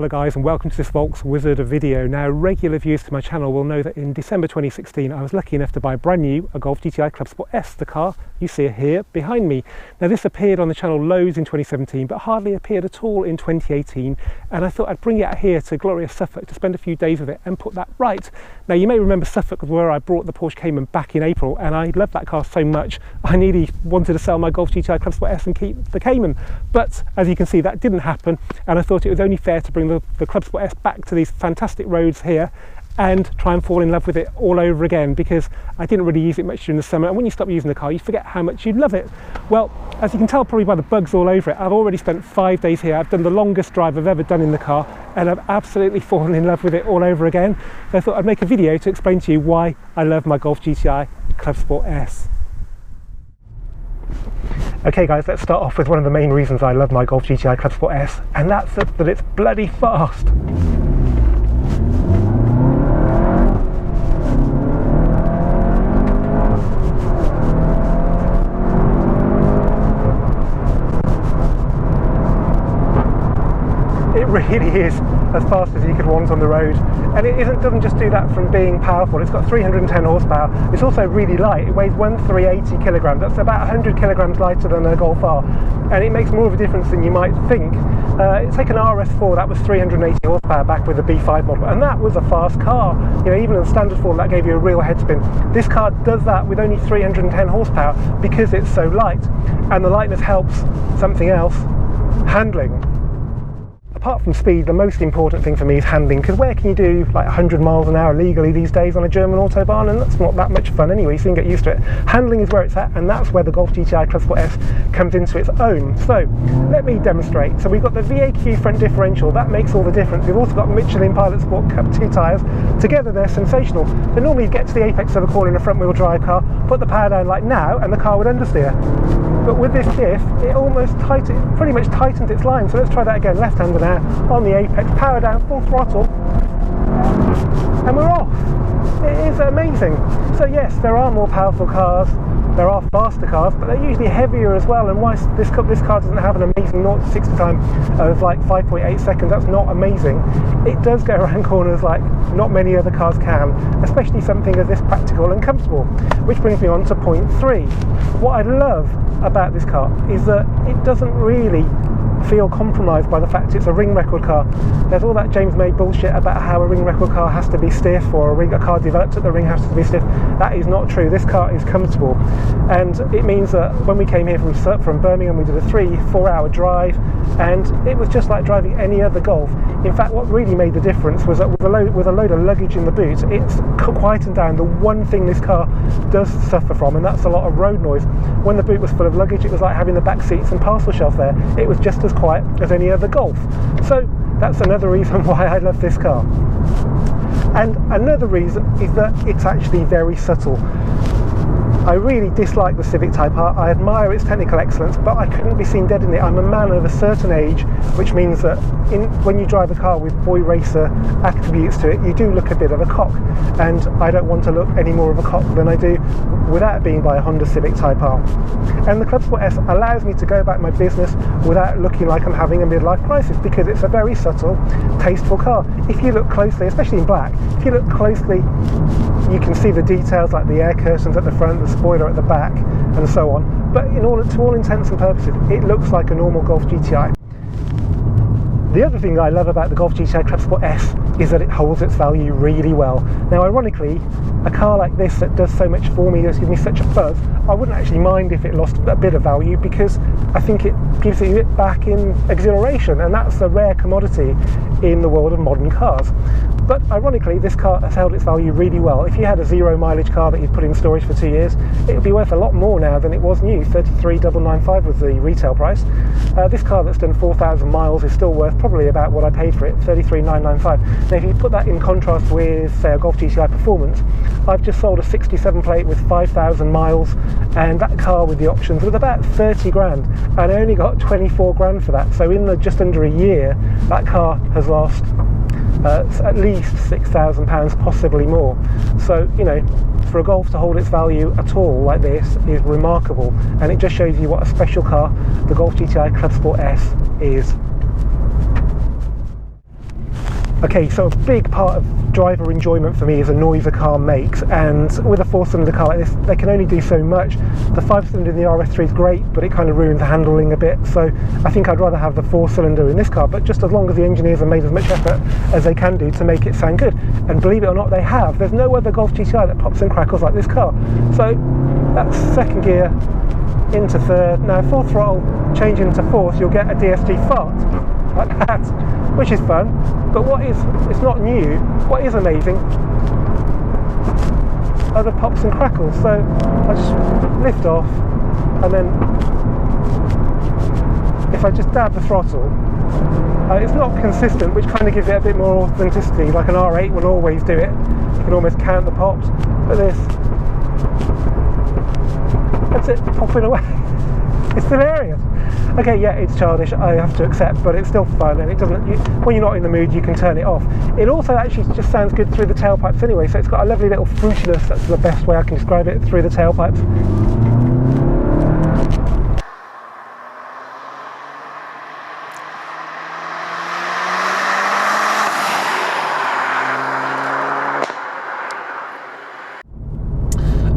Hello guys, and welcome to this volkswizard video. Now, regular viewers to my channel will know that in December 2016 I was lucky enough to buy brand new a Golf GTI Clubsport S, the car you see here behind me. Now, this appeared on the channel loads in 2017 but hardly appeared at all in 2018, and I thought I'd bring it out here to glorious Suffolk to spend a few days with it and put that right. Now, you may remember Suffolk was where I brought the Porsche Cayman back in April, and I loved that car so much I nearly wanted to sell my Golf GTI Clubsport S and keep the Cayman, but as you can see that didn't happen, and I thought it was only fair to bring the Clubsport S back to these fantastic roads here and try and fall in love with it all over again, because I didn't really use it much during the summer, and when you stop using the car you forget how much you love it. Well, as you can tell probably by the bugs all over it, I've already spent 5 days here. I've done the longest drive I've ever done in the car, and I've absolutely fallen in love with it all over again. So I thought I'd make a video to explain to you why I love my Golf GTI Clubsport S. Okay guys, let's start off with one of the main reasons I love my Golf GTI Clubsport S, and that's that it's bloody fast. It really is as fast as you could want on the road, and it doesn't just do that from being powerful. It's got 310 horsepower. It's also really light. It weighs 1,380 kilograms. That's about 100 kilograms lighter than a Golf R, and it makes more of a difference than you might think. It's like an RS4 that was 380 horsepower back with the B5 model, and that was a fast car. You know, even in the standard form that gave you a real head spin. This car does that with only 310 horsepower because it's so light, and the lightness helps something else: handling. Apart from speed, the most important thing for me is handling, because where can you do like 100 miles an hour legally these days on a German autobahn? And that's not that much fun anyway, so you can get used to it. Handling is where it's at, and that's where the Golf GTI Clubsport S comes into its own. So let me demonstrate. So we've got the VAQ front differential, that makes all the difference. We've also got Michelin Pilot Sport Cup 2 tyres. Together they're sensational. So normally you get to the apex of a corner in a front wheel drive car, put the power down like now, and the car would understeer. But with this diff, it pretty much tightens its line. So let's try that again. Left hander now on the apex, power down, full throttle, and we're off. It is amazing. So yes, there are more powerful cars, there are faster cars, but they're usually heavier as well. And whilst this car doesn't have an amazing 0 to 60 time of like 5.8 seconds, that's not amazing. It does go around corners like not many other cars can, especially something as this practical and comfortable. Which brings me on to point 3. What I love about this car is that it doesn't really feel compromised by the fact it's a ring record car. There's all that James May bullshit about how a ring record car has to be stiff, or a car developed at the ring has to be stiff. That is not true. This car is comfortable, and it means that when we came here from Birmingham, we did a 3-4 hour drive, and it was just like driving any other Golf. In fact, what really made the difference was that with a load of luggage in the boot, it's quietened down the one thing this car does suffer from, and that's a lot of road noise. When the boot was full of luggage, it was like having the back seats and parcel shelf there. It was just as quiet as any other Golf. So that's another reason why I love this car. And another reason is that it's actually very subtle. I really dislike the Civic Type R. I admire its technical excellence, but I couldn't be seen dead in it. I'm a man of a certain age, which means that when you drive a car with boy racer attributes to it, you do look a bit of a cock, and I don't want to look any more of a cock than I do without being by a Honda Civic Type R. And the Clubsport S allows me to go about my business without looking like I'm having a midlife crisis, because it's a very subtle, tasteful car. If you look closely, especially in black, if you look closely, you can see the details like the air curtains at the front, the spoiler at the back, and so on. But to all intents and purposes, it looks like a normal Golf GTI. The other thing I love about the Golf GTI Clubsport S is that it holds its value really well. Now, ironically, a car like this that does so much for me, that gives me such a buzz, I wouldn't actually mind if it lost a bit of value, because I think it gives it back in exhilaration, and that's a rare commodity in the world of modern cars. But ironically, this car has held its value really well. If you had a 0 mileage car that you'd put in storage for 2 years, it would be worth a lot more now than it was new. 33,995 was the retail price. This car that's done 4,000 miles is still worth probably about what I paid for it, 33,995. Now, if you put that in contrast with, say, a Golf GTI Performance, I've just sold a 67 plate with 5,000 miles, and that car with the options was about 30 grand, and I only got 24 grand for that. So in just under a year, that car has lost at least £6,000, possibly more. So, you know, for a Golf to hold its value at all like this is remarkable, and it just shows you what a special car the Golf GTI Clubsport S is. Okay, so a big part of driver enjoyment for me is the noise a car makes, and with a 4-cylinder car like this, they can only do so much. The 5-cylinder in the RS3 is great, but it kind of ruins the handling a bit, so I think I'd rather have the 4-cylinder in this car, but just as long as the engineers have made as much effort as they can do to make it sound good. And believe it or not, they have. There's no other Golf GTI that pops and crackles like this car. So that's second gear into third. Now full throttle, change into fourth, you'll get a DSG fart like that, which is fun. But it's not new, what is amazing are the pops and crackles. So I just lift off, and then if I just dab the throttle, it's not consistent, which kind of gives it a bit more authenticity, like an R8 will always do it. You can almost count the pops, but this, that's it, popping away. It's hilarious. Okay, yeah, it's childish, I have to accept, but it's still fun, and it doesn't, when you're not in the mood, you can turn it off. It also actually just sounds good through the tailpipes anyway, so it's got a lovely little fruitiness, that's the best way I can describe it, through the tailpipes.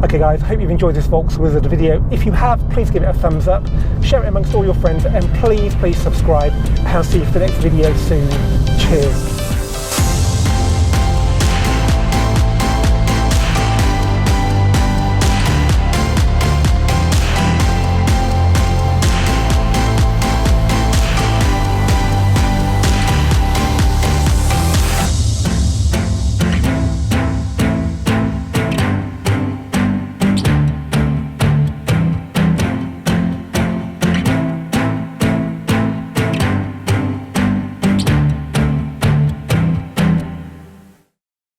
Okay guys, I hope you've enjoyed this VolksWizard video. If you have, please give it a thumbs up, share it amongst all your friends, and please subscribe, and I'll see you for the next video soon. Cheers.